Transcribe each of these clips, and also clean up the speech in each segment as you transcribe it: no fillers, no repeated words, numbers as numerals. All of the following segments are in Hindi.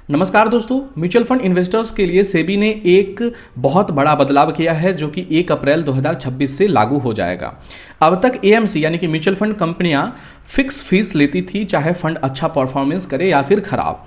नमस्कार दोस्तों, म्यूचुअल फंड इन्वेस्टर्स के लिए सेबी ने एक बहुत बड़ा बदलाव किया है जो कि 1 अप्रैल 2026 से लागू हो जाएगा। अब तक एएमसी यानी कि म्यूचुअल फंड कंपनियां फिक्स फीस लेती थी, चाहे फंड अच्छा परफॉर्मेंस करे या फिर खराब।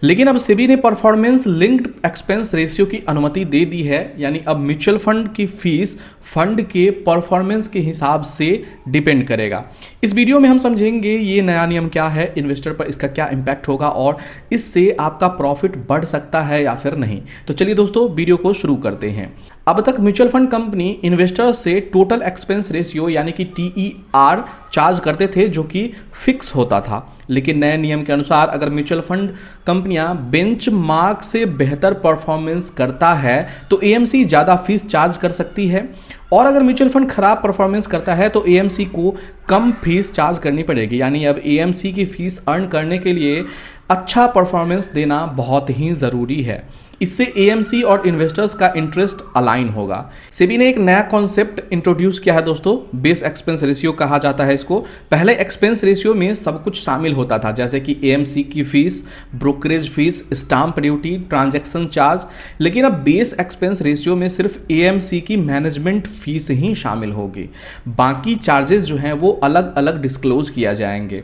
लेकिन अब सेबी ने परफॉर्मेंस लिंक्ड एक्सपेंस रेशियो की अनुमति दे दी है, यानी अब म्यूचुअल फंड की फीस फंड के परफॉर्मेंस के हिसाब से डिपेंड करेगा। इस वीडियो में हम समझेंगे ये नया नियम क्या है, इन्वेस्टर पर इसका क्या इम्पैक्ट होगा और इससे आपका प्रॉफिट बढ़ सकता है या फिर नहीं। तो चलिए दोस्तों, वीडियो को शुरू करते हैं। अब तक म्यूचुअल फंड कंपनी इन्वेस्टर्स से टोटल एक्सपेंस रेशियो यानी कि TER चार्ज करते थे, जो कि फिक्स होता था। लेकिन नए नियम के अनुसार अगर म्यूचुअल फंड कंपनियां बेंचमार्क से बेहतर परफॉर्मेंस करता है तो एएमसी ज़्यादा फीस चार्ज कर सकती है, और अगर म्यूचुअल फंड खराब परफॉर्मेंस करता है तो एएमसी को कम फीस चार्ज करनी पड़ेगी। यानी अब एएमसी की फीस अर्न करने के लिए अच्छा परफॉर्मेंस देना बहुत ही ज़रूरी है। इससे एएमसी और इन्वेस्टर्स का इंटरेस्ट अलाइन होगा। सेबी ने एक नया कॉन्सेप्ट इंट्रोड्यूस किया है दोस्तों, बेस एक्सपेंस रेशियो कहा जाता है इसको। पहले एक्सपेंस रेशियो में सब कुछ शामिल होता था, जैसे कि एएमसी की fees, brokerage fees, stamp duty, transaction charge. लेकिन अब बेस एक्सपेंस रेशियो में सिर्फ एएमसी की मैनेजमेंट फीस ही शामिल होगी, बाकी चार्जेस जो हैं वो अलग अलग डिस्क्लोज किया जाएंगे।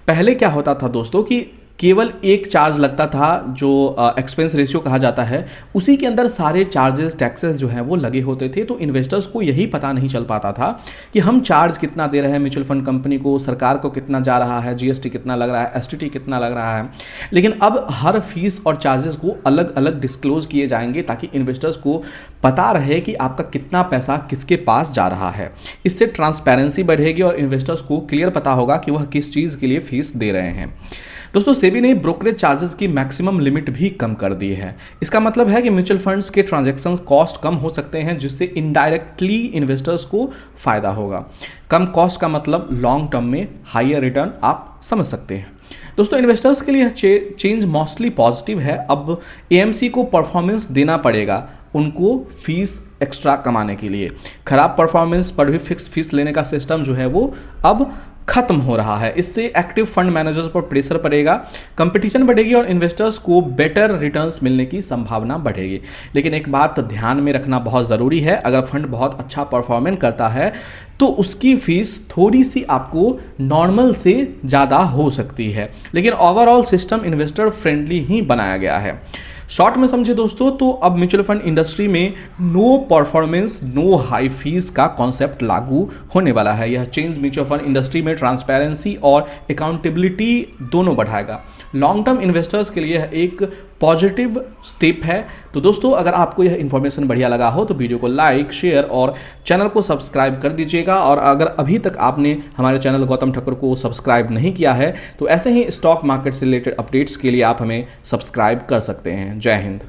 पहले क्या होता था दोस्तों कि केवल एक चार्ज लगता था जो एक्सपेंस रेशियो कहा जाता है, उसी के अंदर सारे चार्जेस टैक्सेस जो हैं वो लगे होते थे। तो इन्वेस्टर्स को यही पता नहीं चल पाता था कि हम चार्ज कितना दे रहे हैं म्यूचुअल फंड कंपनी को, सरकार को कितना जा रहा है, जीएसटी कितना लग रहा है, एसटीटी कितना लग रहा है। लेकिन अब हर फीस और चार्जेस को अलग अलग डिस्क्लोज किए जाएंगे ताकि इन्वेस्टर्स को पता रहे कि आपका कितना पैसा किसके पास जा रहा है। इससे ट्रांसपेरेंसी बढ़ेगी और इन्वेस्टर्स को क्लियर पता होगा कि वह किस चीज़ के लिए फीस दे रहे हैं। दोस्तों, सेबी ने ब्रोकरेज चार्जेस की मैक्सिमम लिमिट भी कम कर दी है। इसका मतलब है कि म्यूचुअल फंड्स के ट्रांजैक्शन कॉस्ट कम हो सकते हैं, जिससे इनडायरेक्टली इन्वेस्टर्स को फायदा होगा। कम कॉस्ट का मतलब लॉन्ग टर्म में हायर रिटर्न आप समझ सकते हैं। दोस्तों, इन्वेस्टर्स के लिए चेंज मोस्टली पॉजिटिव है। अब एएमसी को परफॉर्मेंस देना पड़ेगा उनको फीस एक्स्ट्रा कमाने के लिए। खराब परफॉर्मेंस पर भी फिक्स फीस लेने का सिस्टम जो है वो अब खत्म हो रहा है। इससे एक्टिव फंड मैनेजर्स पर प्रेशर पड़ेगा, कंपटीशन बढ़ेगी और इन्वेस्टर्स को बेटर रिटर्न्स मिलने की संभावना बढ़ेगी। लेकिन एक बात ध्यान में रखना बहुत ज़रूरी है, अगर फंड बहुत अच्छा परफॉर्मेंस करता है तो उसकी फीस थोड़ी सी आपको नॉर्मल से ज़्यादा हो सकती है, लेकिन ओवरऑल सिस्टम इन्वेस्टर फ्रेंडली ही बनाया गया है। शॉर्ट में समझे दोस्तों, तो अब म्यूचुअल फंड इंडस्ट्री में no performance no high fees का कॉन्सेप्ट लागू होने वाला है। यह चेंज म्यूचुअल फंड इंडस्ट्री में ट्रांसपेरेंसी और अकाउंटेबिलिटी दोनों बढ़ाएगा। लॉन्ग टर्म इन्वेस्टर्स के लिए यह एक पॉजिटिव स्टेप है। तो दोस्तों, अगर आपको यह इन्फॉर्मेशन बढ़िया लगा हो तो वीडियो को लाइक, शेयर और चैनल को सब्सक्राइब कर दीजिएगा। और अगर अभी तक आपने हमारे चैनल गौतम ठक्कर को सब्सक्राइब नहीं किया है तो ऐसे ही स्टॉक मार्केट से रिलेटेड अपडेट्स के लिए आप हमें सब्सक्राइब कर सकते हैं। जय हिंद।